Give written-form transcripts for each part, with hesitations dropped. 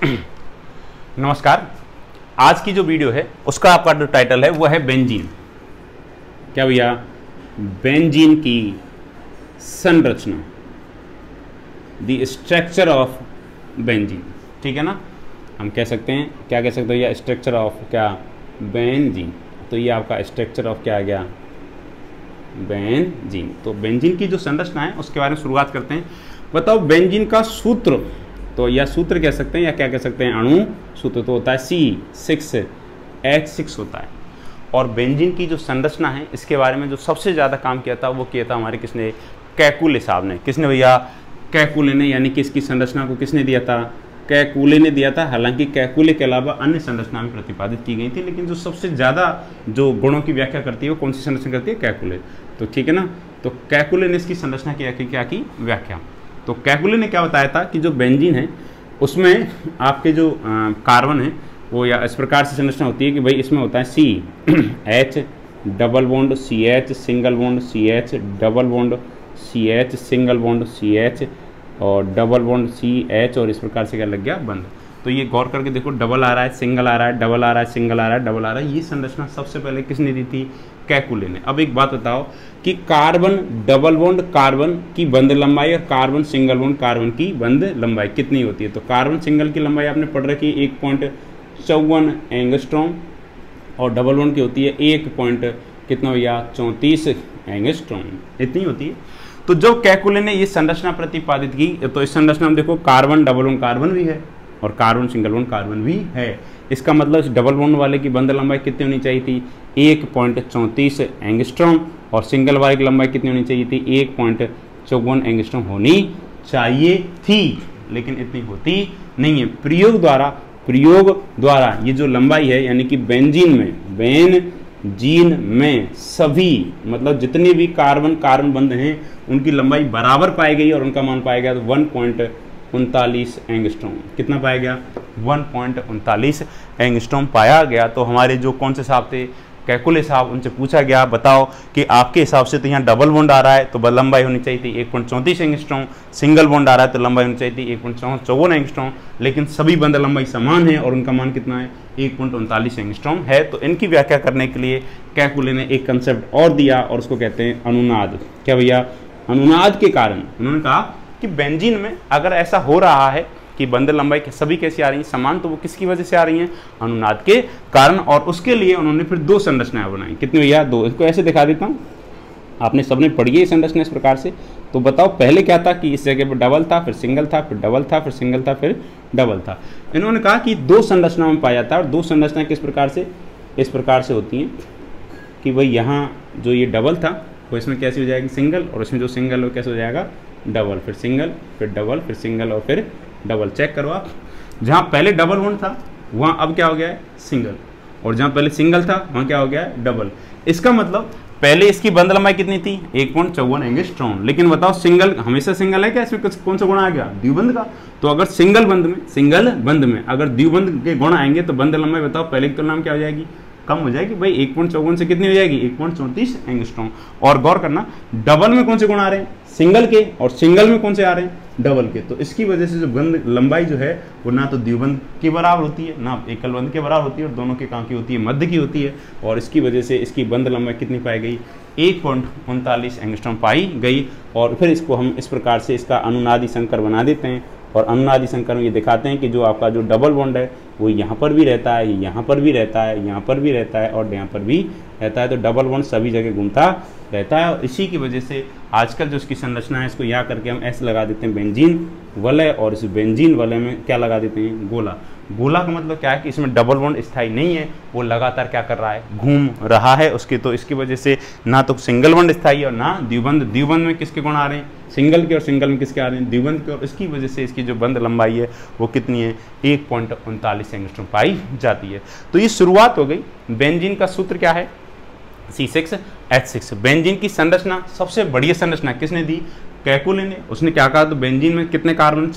नमस्कार। आज की जो वीडियो है उसका आपका जो टाइटल है वो है बेंजीन। क्या भैया? बेंजीन की संरचना, द स्ट्रक्चर ऑफ बेंजीन। ठीक है ना, हम कह सकते हैं, क्या कह सकते हो या स्ट्रक्चर ऑफ क्या? बेंजीन। तो ये आपका स्ट्रक्चर ऑफ क्या आ गया? बेंजीन। तो बेंजीन की जो संरचना है उसके बारे में शुरुआत करते हैं। बताओ बेंजीन का सूत्र, तो या सूत्र कह सकते हैं या क्या कह सकते हैं, अणु सूत्र तो होता है C6H6 होता है। और बेंजीन की जो संरचना है इसके बारे में जो सबसे ज़्यादा काम किया था वो किया था हमारे किसने? कैकुले साहब ने। किसने भैया? कैकुले ने। यानी कि इसकी संरचना को किसने दिया था? कैकुले ने दिया था। हालांकि कैकुले के अलावा अन्य संरचना भी प्रतिपादित की गई थी, लेकिन जो सबसे ज़्यादा जो गुणों की व्याख्या करती है वो कौन सी संरचना करती है? कैकुले। तो ठीक है ना, तो कैकुले ने इसकी संरचना क्या की व्याख्या। तो कैकुले ने क्या बताया था कि जो बेंजीन है उसमें आपके जो कार्बन है वो या इस प्रकार से संरचना होती है कि भाई इसमें होता है CH double bond CH single bond CH double bond CH single bond CH और डबल बॉन्ड CH और इस प्रकार से क्या लग गया? बंद। तो ये गौर करके देखो, डबल आ रहा है, सिंगल आ रहा है, डबल आ रहा है, सिंगल आ रहा है, डबल आ रहा है। ये संरचना सबसे पहले किसने दी थी? कैकुले ने। अब एक बात बताओ कि कार्बन डबल बॉन्ड कार्बन की बंध लंबाई और कार्बन सिंगल बॉन्ड कार्बन की बंध लंबाई कितनी होती है? तो कार्बन सिंगल की लंबाई आपने पढ़ रखी 1.54 एंगस्ट्रॉम और डबल बॉन्ड की होती है 34 एंगस्ट्रॉम, इतनी होती है। तो जब कैकुले ने ये संरचना प्रतिपादित की तो इस संरचना में देखो कार्बन डबल बॉन्ड कार्बन भी है और कार्बन सिंगल बॉन्ड कार्बन भी है। इसका मतलब इस डबल बॉन्ड वाले की बंध लंबाई कितनी होनी चाहिए थी? 1.34 एंगस्ट्रॉम और सिंगल वाले की लंबाई कितनी होनी चाहिए थी? 1.54 एंगस्ट्रॉम होनी चाहिए थी, लेकिन इतनी होती नहीं है। प्रयोग द्वारा ये जो लंबाई है यानी कि बेंजीन में सभी मतलब जितने भी कार्बन बंध हैं उनकी लंबाई बराबर पाई गई और उनका मान पाया गया 1.39 एंगस्ट्रॉम। कितना पाया गया? 1.39 एंगस्ट्रॉम पाया गया। तो हमारे जो कौन से साहब थे? कैकुले साहब। उनसे पूछा गया बताओ कि आपके हिसाब से तो यहाँ डबल बॉन्ड आ रहा है तो लंबाई होनी चाहिए थी 1.34 एंगस्ट्रॉम, सिंगल बॉन्ड आ रहा है तो लंबाई होनी चाहिए थी 1.54 एंगस्ट्रॉम, लेकिन सभी बंध लंबाई समान है और उनका मान कितना है? 1.39 एंगस्ट्रॉम है। तो इनकी व्याख्या करने के लिए कैकुले ने एक कंसेप्ट और दिया और उसको कहते हैं अनुनाद। क्या भैया? अनुनाद के कारण उन्होंने कहा कि बेंजीन में अगर ऐसा हो रहा है कि बंध लंबाई सभी कैसी आ रही हैं? समान, तो वो किसकी वजह से आ रही हैं? अनुनाद के कारण। और उसके लिए उन्होंने फिर दो संरचनाएं बनाई। कितनी भैया? दो। इसको ऐसे दिखा देता हूँ, आपने सबने पढ़ी है संरचना इस प्रकार से। तो बताओ पहले क्या था कि इस जगह पर डबल था, फिर सिंगल था, फिर डबल था, फिर सिंगल था, फिर डबल था। इन्होंने कहा कि दो संरचनाओं में पाया जाता है और दो संरचनाएं किस प्रकार से? इस प्रकार से होती हैं कि भाई यहाँ जो ये डबल था वो इसमें कैसी हो जाएगी? सिंगल, और इसमें जो सिंगल हो कैसे हो जाएगा? डबल, फिर सिंगल, फिर डबल, फिर सिंगल और फिर डबल। चेक करो आप, जहाँ पहले डबल बॉन्ड था वहाँ अब क्या हो गया है? सिंगल, और जहाँ पहले सिंगल था वहाँ क्या हो गया है? डबल। इसका मतलब पहले इसकी बंध लंबाई कितनी थी? 1.54 एंगस्ट्रॉम। लेकिन बताओ सिंगल हमेशा सिंगल है क्या? इसमें कौन सा गुण आ गया? द्विबंध का। तो अगर सिंगल बंध में अगर द्विबंध के गुण आएंगे तो बंध लंबाई बताओ पहले की तुलना में क्या हो जाएगी? कम हो जाएगी। भाई 1.54 से कितनी हो जाएगी? 1.34 एंगस्ट्रॉम। और गौर करना डबल में कौन से गुण आ रहे हैं? सिंगल के, और सिंगल में कौन से आ रहे हैं? डबल के। तो इसकी वजह से जो बंध लंबाई जो है वो ना तो द्विबंध के बराबर होती है ना एकल बंध के बराबर होती है, और दोनों के कहाँ की होती है? मध्य की होती है। और इसकी वजह से इसकी बंध लंबाई कितनी पाई गई? 1.39 एंगस्ट्रॉम पाई गई। और फिर इसको हम इस प्रकार से इसका अनुनादी संकर बना देते हैं और अनुनादी संकर में ये दिखाते हैं कि जो आपका जो डबल बॉन्ड है वो यहाँ पर भी रहता है, यहाँ पर भी रहता है, यहाँ पर भी रहता है और यहाँ पर भी रहता है। तो डबल बॉन्ड सभी जगह घूमता रहता है और इसी की वजह से आजकल जो इसकी संरचना है इसको यहाँ करके हम ऐसे लगा देते हैं बेंजीन वलय, और इस बेंजीन वलय में क्या लगा देते हैं? गोला। गोला का मतलब क्या है कि इसमें डबल बॉन्ड स्थायी नहीं है, वो लगातार क्या कर रहा है? घूम रहा है उसके। तो इसकी वजह से ना तो सिंगल बॉन्ड स्थायी है और ना द्विबंध। द्विबंध में किसके गुण आ रहे हैं? सिंगल के, और सिंगल में किसके आ रहे हैं? द्विबंध के। और इसकी वजह से इसकी जो बंध लंबाई है वो कितनी है? 1.39 एंगस्ट्रॉम पाई जाती है। तो ये शुरुआत हो गई। बेंजीन का सूत्र क्या है? C6H6। बेंजीन की संरचना सबसे बढ़िया संरचना किसने दी? कैकुले ने। उसने क्या कहा? तो बेंजीन में कितने कार्बन?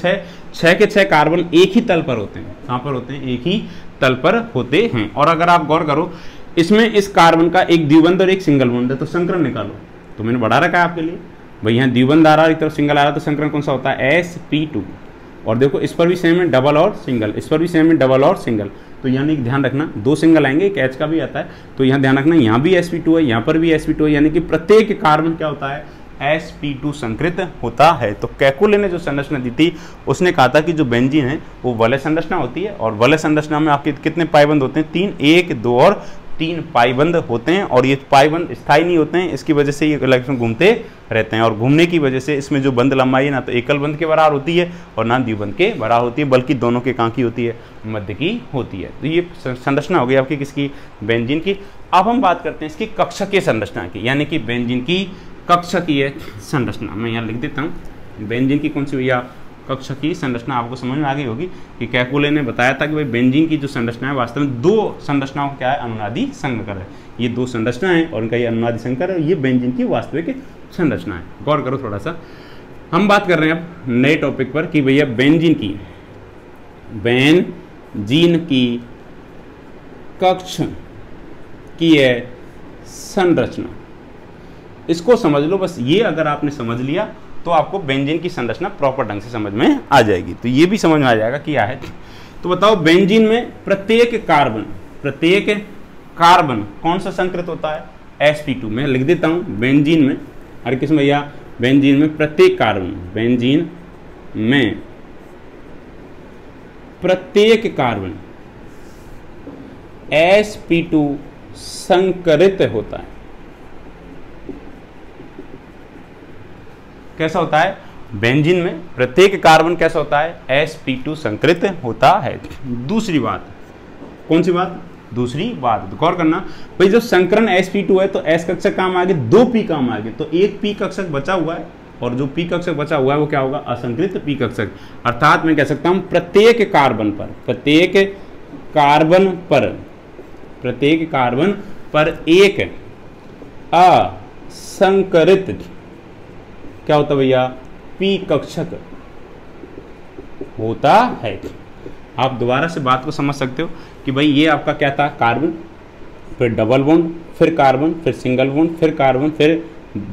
6 के 6 कार्बन एक ही तल पर होते हैं। कहाँ पर होते हैं? एक ही तल पर होते हैं। और अगर आप गौर करो इसमें इस कार्बन का एक द्विबंध और एक सिंगल बॉन्ड है, तो संकरण निकालो। तो मैंने बढ़ा रखा है आपके लिए। भाई यहाँ द्विबंध आ रहा है, एक तरफ सिंगल आ रहा है, तो संकरण कौन सा होता है? sp2। और देखो इस पर भी सेम है डबल और सिंगल, इस पर भी सेम है डबल और सिंगल। तो यानी कि ध्यान रखना 2 सिंगल आएंगे, एक H का भी आता है, तो यहाँ ध्यान रखना यहाँ भी sp2 है, यहाँ पर भी sp2 है, यानी कि प्रत्येक कार्बन क्या होता है sp2 संकृत होता है। तो कैकुले ने जो संरचना दी थी उसने कहा था कि जो बेंजीन है वो वलय संरचना होती है, और वलय संरचना में आपके कितने पाइबंद होते हैं 3, 1, 2 और 3 पाइबंद होते हैं, और ये पाइबंद स्थायी नहीं होते हैं, इसकी वजह से ये इलेक्ट्रॉन घूमते रहते हैं, और घूमने की वजह से इसमें जो बंद लंबाई है ना तो एकल बंद के बराबर होती है और ना द्विबंद के बराबर होती है, बल्कि दोनों के कहाँ की होती है, मध्य की होती है। तो ये संरचना हो गई आपकी किसकी, बेंजीन की। अब हम बात करते हैं इसकी कक्षकीय संरचना की, यानी कि बेंजीन की कक्षकीय संरचना। मैं यहाँ लिख देता हूँ बेंजीन की कौन सी भैया, कक्षकीय संरचना। आपको समझ में आ गई होगी कि कैकुले ने बताया था कि भाई बेंजीन की जो संरचना है वास्तव में 2 संरचनाओं का क्या है, अनुनादी संकर है। ये 2 संरचना है और उनका ये अनुनादी संकर है, ये बेंजीन की वास्तविक संरचना है। गौर करो थोड़ा सा। हम बात कर रहे हैं अब नए टॉपिक पर कि भैया बेंजीन की कक्षकीय संरचना, इसको समझ लो बस। ये अगर आपने समझ लिया तो आपको बेंजीन की संरचना प्रॉपर ढंग से समझ में आ जाएगी। तो ये भी समझ में आ जाएगा कि क्या है। तो बताओ बेंजीन में प्रत्येक कार्बन कौन सा संकृत होता है, sp2। मैं लिख देता हूं बेंजीन में, अरे किस भैया, बेंजीन में प्रत्येक कार्बन sp2 संकरित होता है। कैसा होता है, बेंजीन में प्रत्येक कार्बन कैसा होता है, sp2 संकृत होता है। दूसरी बात, कौन सी बात, दूसरी बात तो गौर करना भाई, जो संकरण sp2 है तो s कक्षक काम आगे, 2 p काम आगे, तो एक p कक्षक बचा हुआ है, और जो p कक्षक बचा हुआ है वो क्या होगा, असंकृत p कक्षक। अर्थात मैं कह सकता हूं प्रत्येक कार्बन पर एक असंकरित क्या होता है भैया, p कक्षक होता है। आप दोबारा से बात को समझ सकते हो कि भाई ये आपका क्या था, कार्बन, फिर डबल बॉन्ड, फिर कार्बन, फिर सिंगल बॉन्ड, फिर कार्बन, फिर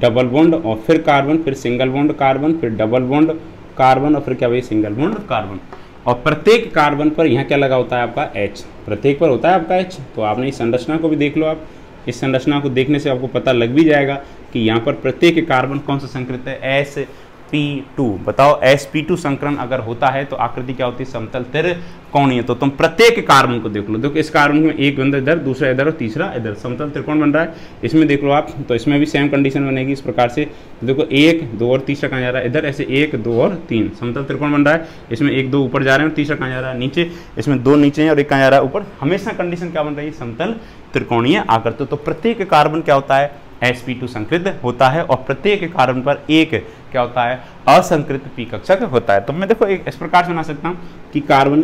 डबल बॉन्ड, और फिर कार्बन, फिर सिंगल बॉन्ड कार्बन, फिर डबल बॉन्ड कार्बन, और फिर क्या भाई सिंगल बॉन्ड कार्बन। और प्रत्येक कार्बन पर यहाँ क्या लगा होता है आपका H, प्रत्येक पर होता है आपका H। तो आपने इस संरचना को भी देख लो, आप इस संरचना को देखने से आपको पता लग भी जाएगा कि यहाँ पर प्रत्येक कार्बन कौन सा संकृत है, sp2। बताओ sp2 संकरण अगर होता है तो आकृति क्या होती है, समतल त्रिकोणीय। तो तुम प्रत्येक कार्बन को देख लो, देखो इस कार्बन में एक बंदा इधर, दूसरा इधर और तीसरा इधर, समतल त्रिकोण बन रहा है। इसमें देख लो आप, तो इसमें भी सेम कंडीशन बनेगी इस प्रकार से। देखो 1, 2 और तीसरा कहाँ जा रहा है, इधर ऐसे 1, 2 और 3 समतल त्रिकोण बन रहा है। इसमें 1, 2 ऊपर जा रहे हैं और तीसरा कहाँ जा रहा है, नीचे। इसमें 2 नीचे हैं और एक कहाँ जा रहा है, ऊपर। हमेशा कंडीशन क्या बन रही है, समतल त्रिकोणीय आकृति। तो प्रत्येक कार्बन क्या होता है, sp2 संकृत होता है, और प्रत्येक कार्बन पर एक क्या होता है, असंकृत p कक्षक होता है। तो मैं देखो एक इस प्रकार से बना सकता हूं कि कार्बन,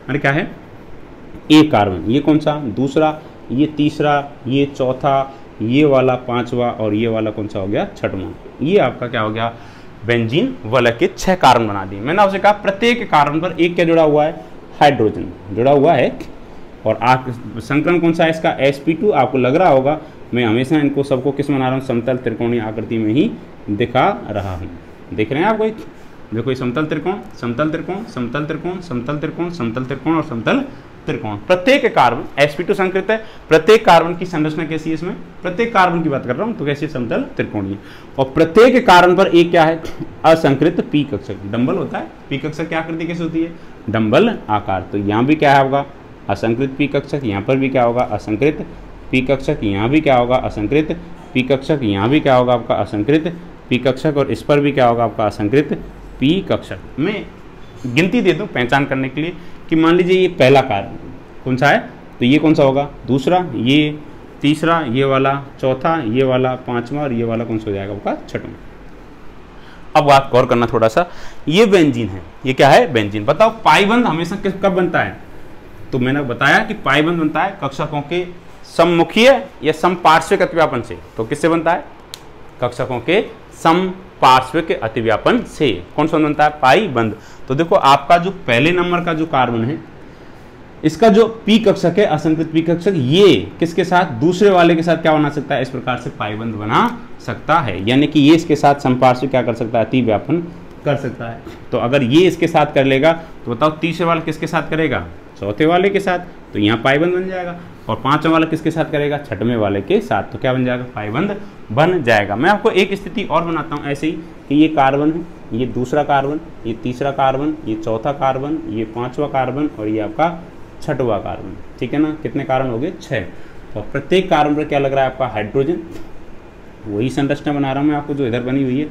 अरे क्या है, एक कार्बन, ये कौन सा, दूसरा, ये तीसरा, ये चौथा, ये वाला पांचवा, और ये वाला कौन सा हो गया, छठवां। ये आपका क्या हो गया, बेंजीन वलय के 6 कार्बन बना दिए। मैंने आपसे कहा प्रत्येक कार्बन पर एक क्या जुड़ा हुआ है, हाइड्रोजन जुड़ा हुआ है। और संकरण कौन सा है इसका, sp2। आपको लग रहा होगा मैं हमेशा इनको सबको किस बना रहा हूँ, समतल त्रिकोणीय आकृति में ही दिखा रहा हूँ। देख रहे हैं आप कोई, देखो ये समतल त्रिकोण, समतल त्रिकोण, समतल त्रिकोण, समतल त्रिकोण, समतल त्रिकोण और समतल त्रिकोण। प्रत्येक कार्बन sp2 संकृत है। प्रत्येक कार्बन की संरचना कैसी है, इसमें प्रत्येक कार्बन की बात कर रहा हूँ, तो कैसी है, समतल त्रिकोणीय। और प्रत्येक कार्बन पर एक क्या है, असंकृत p कक्षक, डंबल होता है। p कक्षक की आकृति कैसी होती है, डंबल आकार। तो यहाँ भी क्या होगा, असंकृत p कक्षक, यहाँ पर भी क्या होगा, असंकृत p कक्षक, यहाँ भी क्या होगा, असंकृत p कक्षक, यहाँ भी क्या होगा आपका, असंकृत p कक्षक, और इस पर भी क्या होगा आपका, असंकृत p कक्षक। मैं गिनती दे दूं पहचान करने के लिए कि मान लीजिए ये पहला कार्बन कौन सा है, तो ये कौन सा होगा, दूसरा, ये तीसरा, ये वाला चौथा, ये वाला पांचवा, और ये वाला कौन सा हो जाएगा आपका, छठवां। अब बात गौर करना थोड़ा सा, ये बेंजीन है, ये क्या है, बेंजीन। बताओ पाइबंद हमेशा कब बनता है, तो मैंने बताया कि पाइबंद बनता है कक्षकों के सममुखीय या समपार्श्विक अतिव्यापन से। तो किससे बनता है, कक्षकों के समपार्श्विक अतिव्यापन से। कौन सा बनता है, पाइबंद। तो देखो आपका जो पहले नंबर का जो कार्बन है, इसका जो p कक्षक है, असंकृत p कक्षक, ये किसके साथ, दूसरे वाले के साथ क्या बना सकता है, इस प्रकार से पाइबंद बना सकता है। यानी कि ये इसके साथ समपार्श्विक क्या कर सकता है, अतिव्यापन कर सकता है। तो अगर ये इसके साथ कर लेगा तो बताओ तीसरे वाला किसके साथ करेगा, चौथे वाले के साथ, तो यहाँ पाईबंद बन जाएगा। और पांचवा वाला किसके साथ करेगा, छठवें वाले के साथ, तो क्या बन जाएगा, पाईबंद बन जाएगा। मैं आपको एक स्थिति और बनाता हूँ ऐसे ही कि ये कार्बन है, ये दूसरा कार्बन, ये तीसरा कार्बन, ये चौथा कार्बन, ये पांचवा कार्बन और ये आपका छठवा कार्बन, ठीक है ना। कितने कार्बन हो गए, 6। तो प्रत्येक कार्बन पर क्या लग रहा है आपका, हाइड्रोजन। वही संरचना बना रहा हूँ मैं आपको जो इधर बनी हुई है,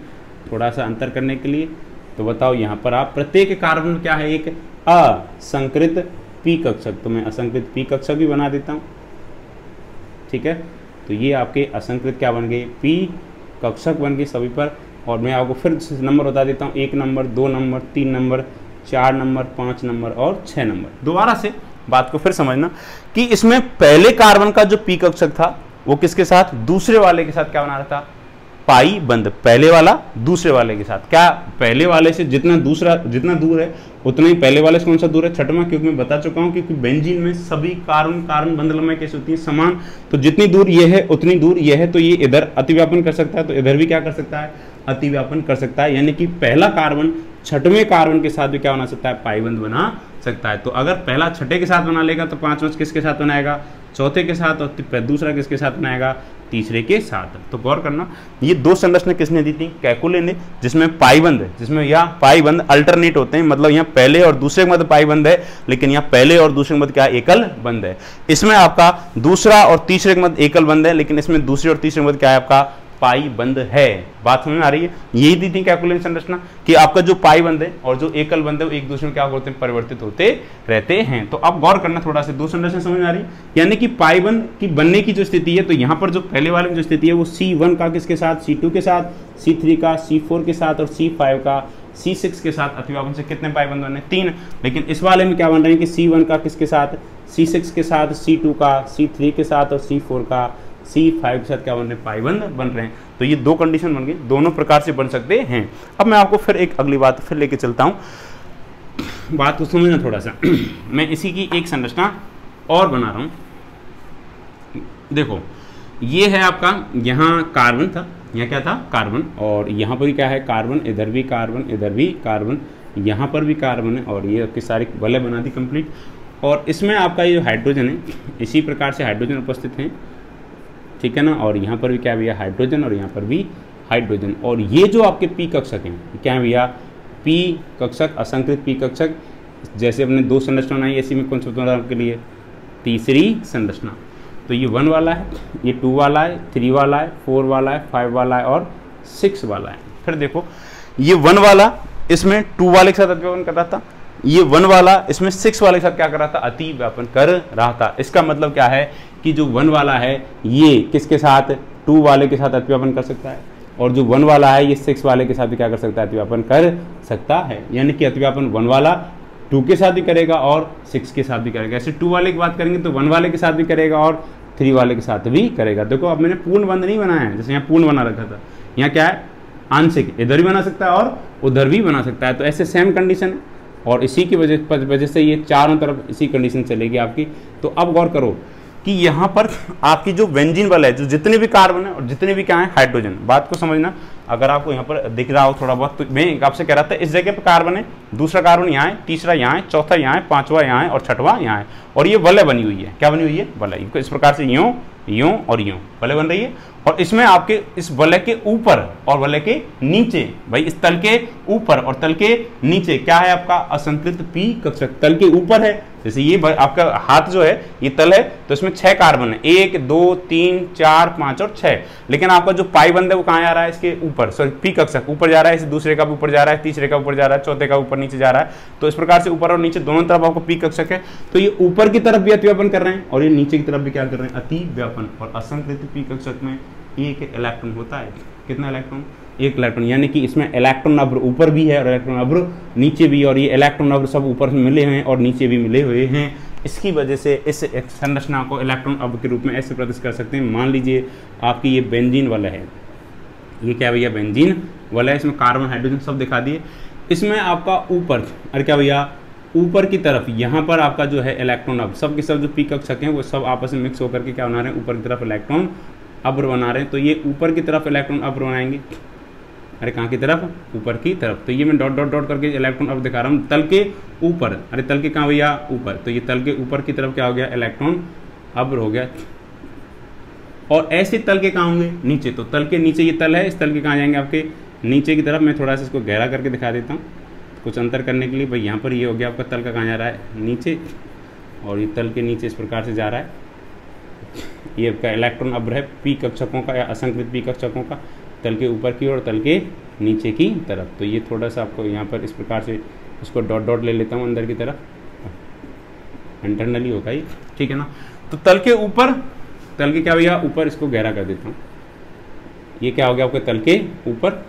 थोड़ा सा अंतर करने के लिए। तो बताओ यहाँ पर आप प्रत्येक कार्बन क्या है, एक असंकृत पी कक्षक, तो मैं असंकृत पी कक्षक भी बना देता हूँ, ठीक है। तो ये आपके असंकृत क्या बन गए, पी कक्षक बन गए सभी पर। और मैं आपको फिर नंबर बता देता हूँ, 1 number, 2 number, 3 number, 4 number, 5 number और 6 नंबर। दोबारा से बात को फिर समझना कि इसमें पहले कार्बन का जो पी कक्षक था वो किसके साथ, दूसरे वाले के साथ क्या बना रहा था, पाई बंद। पहले वाला दूसरे वाले के साथ, क्या पहले वाले से जितना दूर है उतना ही पहले वाले से कौन सा दूर है, छठवां। क्योंकि मैं बता चुका हूं क्योंकि बेंजीन में सभी कार्बन बंध लंबाई कैसे होती है, समान। तो जितनी दूर ये है उतनी दूर ये है, तो ये इधर अतिव्यापन कर सकता है, तो इधर भी क्या कर सकता है, अतिव्यापन कर सकता है। यानी कि पहला कार्बन छठवें कार्बन के साथ भी क्या बना सकता है, पाईबंद बना सकता है। तो अगर पहला छठे के साथ बना लेगा तो पांचवा किसके साथ बनाएगा, चौथे के साथ, और दूसरा किसके साथ बनाएगा, तीसरे के साथ। तो गौर करना, ये दो संरचना किसने दी थी, कैकुले ने, जिसमें पाईबंद है, जिसमें यहाँ पाईबंद अल्टरनेट होते हैं, मतलब यहाँ पहले और दूसरे के मध्य पाईबंद है, लेकिन यहाँ पहले और दूसरे के मध्य क्या है, एकल बंद है। इसमें आपका दूसरा और तीसरे के मध्य एकल बंद है, लेकिन इसमें दूसरे और तीसरे के मध्य क्या है, आपका पाई बंद है। बात समझ में आ रही है। यही दी थी कैकुलन संरचना कि आपका जो पाई बंद है और जो एकल बंद है वो एक दूसरे में क्या होते हैं, परिवर्तित होते रहते हैं। तो अब गौर करना थोड़ा सा, दो संरचना समझ में आ रही है। यानी कि पाई बंद की बनने की जो स्थिति है, तो यहाँ पर जो पहले वाले में जो स्थिति है वो C1 का किसके साथ, C2 के साथ, C3 का, C4 के साथ और C5 का, C6 के साथ अतिव्यापन से कितने पाई बंद बने, 3। लेकिन इस वाले में क्या बन रहे हैं कि C1 का किसके साथ, C6 के साथ, C2 का, C3 के साथ और C4 का, C5 के साथ क्या बन रहे हैं, पाईबंद बन रहे हैं। तो ये दो कंडीशन बन गई, दोनों प्रकार से बन सकते हैं। अब मैं आपको फिर एक अगली बात फिर लेके चलता हूँ, बात को समझना थोड़ा सा। मैं इसी की एक संरचना और बना रहा हूँ। देखो ये है आपका, यहाँ कार्बन था, यहाँ क्या था, कार्बन, और यहाँ पर भी क्या है, कार्बन, इधर भी कार्बन, इधर भी कार्बन, यहाँ पर भी कार्बन है, और ये आपकी सारी वलय बना दी कंप्लीट। और इसमें आपका ये जो हाइड्रोजन है, इसी प्रकार से हाइड्रोजन उपस्थित हैं, ठीक है ना। और यहाँ पर भी क्या भैया, हाइड्रोजन, और यहाँ पर भी हाइड्रोजन। और ये जो आपके पी कक्षक हैं, क्या है भैया, पी कक्षक, असंकृत पी कक्षक। जैसे अपने दो संरचना बनाई, ऐसी में कौन सा बता आपके लिए, तीसरी संरचना। तो ये 1 वाला है, ये 2 वाला है, 3 वाला है, 4 वाला है, 5 वाला है और 6 वाला है। फिर देखो ये 1 वाला इसमें 2 वाले के साथ अतिव्यापन कर रहा था, ये 1 वाला इसमें 6 वाले के साथ क्या कर रहा था, अतिव्यापन कर रहा था। इसका मतलब क्या है कि जो 1 वाला है ये किसके साथ, 2 वाले के साथ अतिव्यापन कर सकता है, और जो 1 वाला है ये 6 वाले के साथ भी क्या कर सकता है, अतिव्यापन कर सकता है। यानी कि अतिव्यापन 1 वाला 2 के साथ भी करेगा और 6 के साथ भी करेगा। ऐसे 2 वाले की बात करेंगे तो 1 वाले के साथ भी करेगा और 3 वाले के साथ भी करेगा। देखो अब मैंने पूर्ण बंद नहीं बनाया है, जैसे यहाँ पूर्ण बना रखा था, यहाँ क्या है, आंशिक, इधर भी बना सकता है और उधर भी बना सकता है। तो ऐसे सेम कंडीशन है, और इसी की वजह से ये चारों तरफ इसी कंडीशन चलेगी आपकी। तो अब गौर करो कि यहाँ पर आपकी जो बेंजीन बल है, जो जितने भी कार्बन है और जितने भी क्या है, हाइड्रोजन। बात को समझना, अगर आपको यहाँ पर दिख रहा हो थोड़ा बहुत, तो मैं आपसे कह रहा था इस जगह पर कार्बन है, दूसरा कार्बन यहाँ है, तीसरा यहाँ है, चौथा यहाँ है, पांचवा यहाँ है और छठवा यहाँ है, और ये वलय बनी हुई है। क्या बनी हुई है, वलय। इस प्रकार से यूं यूं और यूं वलय बन रही है। और इसमें आपके इस वलय के ऊपर और वलय के नीचे, भाई इस तल के ऊपर और तल के नीचे क्या है, आपका असंकृत पी कक्षक। तल के ऊपर है, जैसे ये आपका हाथ जो है ये तल है, तो इसमें 6 कार्बन है, 1 2 3 4 5 और 6। लेकिन आपका जो पाई बंद है वो कहाँ आ रहा है, इसके ऊपर, सॉरी पी कक्षक ऊपर जा रहा है, इस दूसरे का भी ऊपर जा रहा है, तीसरे का ऊपर जा रहा है, चौथे का ऊपर नीचे जा रहा है। तो इस प्रकार से ऊपर और नीचे दोनों तरफ आपको पी कक्षक है। तो ये ऊपर की तरफ भी अतिव्यापन कर रहे हैं और ये नीचे की तरफ भी क्या कर रहे हैं, अतिव्यापन। और असंकृत पी कक्षक में एक इलेक्ट्रॉन होता है, कितना इलेक्ट्रॉन, 1 इलेक्ट्रॉन। यानी कि इसमें इलेक्ट्रॉन अभ्र ऊपर भी है और इलेक्ट्रॉन अभ्र नीचे भी, और ये इलेक्ट्रॉन अभ्र सब ऊपर मिले हैं और नीचे भी मिले हुए हैं। इसकी वजह से इस संरचना को इलेक्ट्रॉन अभ्र के रूप में ऐसे प्रदर्शित कर सकते हैं। मान लीजिए आपकी ये बेंजीन वाला है, ये क्या भैया, बेंजीन वाला है, इसमें कार्बन हाइड्रोजन सब दिखा दिए। इसमें आपका ऊपर, अरे क्या भैया, ऊपर की तरफ यहाँ पर आपका जो है इलेक्ट्रॉन अभ्र, सब के सब जो पी कक्षक हैं वो सब आपस में मिक्स होकर के क्या बना रहे हैं, ऊपर की तरफ इलेक्ट्रॉन अभ्र बना रहे हैं। तो ये ऊपर की तरफ इलेक्ट्रॉन अभ्र बनाएंगे, अरे कहाँ की तरफ, ऊपर की तरफ। तो ये मैं डॉट डॉट डॉट करके इलेक्ट्रॉन अब दिखा रहा हूँ तल के ऊपर। अरे तल के कहाँ भैया, ऊपर। तो ये तल के ऊपर की तरफ क्या हो गया, इलेक्ट्रॉन अब हो गया। और ऐसे तल के कहाँ होंगे, नीचे। तो तल के नीचे ये तल है, इस तल के कहाँ जाएंगे, आपके नीचे की तरफ। मैं थोड़ा सा इसको गहरा करके दिखा देता हूँ कुछ अंतर करने के लिए। भाई यहाँ पर ये हो गया आपका तल का कहाँ जा रहा है, नीचे, और ये तल के नीचे इस प्रकार से जा रहा है। ये आपका इलेक्ट्रॉन अब है पी कक्षकों का या असंकृत पी कक्षकों का, तल के ऊपर की और तल के नीचे की तरफ। तो ये थोड़ा सा आपको यहाँ पर इस प्रकार से उसको डॉट डॉट ले लेता हूँ अंदर की तरफ, इंटरनली होगा ये, ठीक है ना। तो तल के ऊपर, तल के क्या भैया ऊपर, इसको गहरा कर देता हूँ। ये क्या हो गया आपके तल के ऊपर,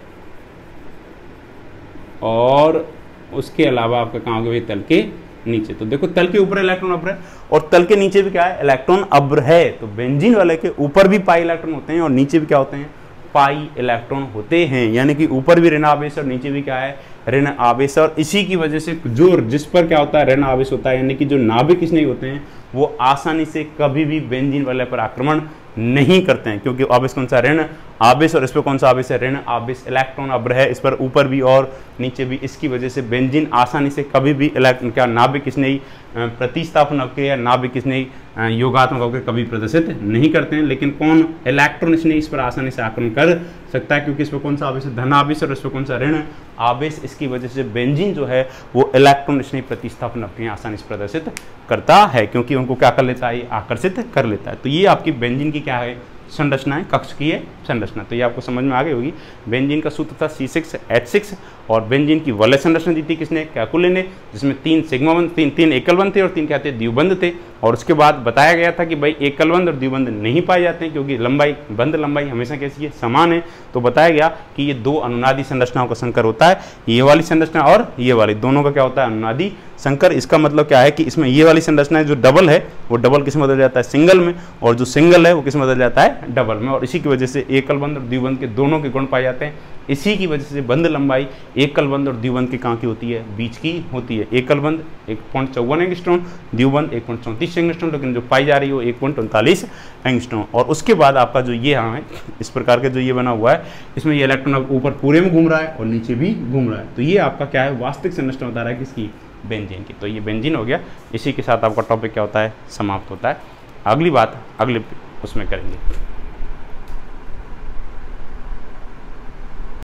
और उसके अलावा आपका कहाँ हो गया भैया, तल के नीचे। तो देखो तल के ऊपर इलेक्ट्रॉन अब्र है और तल के नीचे भी क्या है, इलेक्ट्रॉन अब्र है। तो बेंजीन वाले के ऊपर भी पाई इलेक्ट्रॉन होते हैं और नीचे भी क्या होते हैं, पाई इलेक्ट्रॉन होते हैं। यानी कि ऊपर भी ऋण आवेश और नीचे भी क्या है, ऋण आवेश। और इसी की वजह से जो जिस पर क्या होता है, ऋण आवेश होता है, यानी कि जो नाभिक स्नेही होते हैं वो आसानी से कभी भी बेंजीन वाले पर आक्रमण नहीं करते हैं, क्योंकि आवेश कौन सा, ऋण आवेश। और इस पर कौन सा आवेश है, ऋण आवेश। इलेक्ट्रॉन अब्र है इस पर ऊपर भी और नीचे भी। इसकी वजह से बेंजीन आसानी से कभी भी इलेक्ट्रॉन क्या नाभिक स्नेही प्रतिस्थापन अवक्रिया, नाभिक स्नेही योगात्मक अवक्रिया कभी प्रदर्शित नहीं करते हैं। लेकिन कौन, इलेक्ट्रॉन स्नेही इस पर आसानी से आक्रमण कर सकता है, क्योंकि इस पर कौन सा आवेश है, धन आवेश, और इस पर कौन सा, ऋण आवेश। इसकी वजह से बेंजीन जो है वो इलेक्ट्रॉन स्नेही प्रतिस्थापन अवक्रिया आसानी से प्रदर्शित करता है, क्योंकि उनको क्या कर लेता है, आकर्षित कर लेता है। तो ये आपकी बेंजीन की क्या है, संरचना है, कक्षकीय संरचना। तो ये आपको समझ में आ गई होगी। बेंजीन का सूत्र था C6H6 और बेंजीन की वलय संरचना दी थी किसने, कैकुले ने, जिसमें 3 सिग्मा बंध, 3 एकल बंध थे और 3 क्या थे, द्विबंध थे। और उसके बाद बताया गया था कि भाई एकल बंध और द्विबंध नहीं पाए जाते हैं, क्योंकि लंबाई, बंध लंबाई हमेशा कैसी है, समान है। तो बताया गया कि ये 2 अनुनादी संरचनाओं का संकर होता है, ये वाली संरचना और ये वाली, दोनों का क्या होता है, अनुनादी संकर। इसका मतलब क्या है कि इसमें ये वाली संरचना जो डबल है वो डबल किस में बदल जाता है, सिंगल में, और जो सिंगल है वो किस में बदल जाता है, डबल में। और इसी की वजह से एकल बंध और द्विबंध के दोनों के गुण पाए जाते हैं। इसी की वजह से बंध लंबाई एकल बंध और द्विबंध की कहाँ की होती है, बीच की होती है। एकल बंध 1.54 एंगस्ट्रॉम, द्विबंध 1.34 एंगस्ट्रॉम, लेकिन जो पाई जा रही है वो 1.39 एंगस्ट्रॉम। और उसके बाद आपका जो ये यहाँ है इस प्रकार के जो ये बना हुआ है, इसमें ये इलेक्ट्रॉन ऊपर पूरे में घूम रहा है और नीचे भी घूम रहा है। तो ये आपका क्या है, वास्तविक संरचना बता रहा है किसकी, बेंजीन की। तो ये बेंजीन हो गया। इसी के साथ आपका टॉपिक क्या होता है, समाप्त होता है। अगली बात अगले उसमें करेंगे।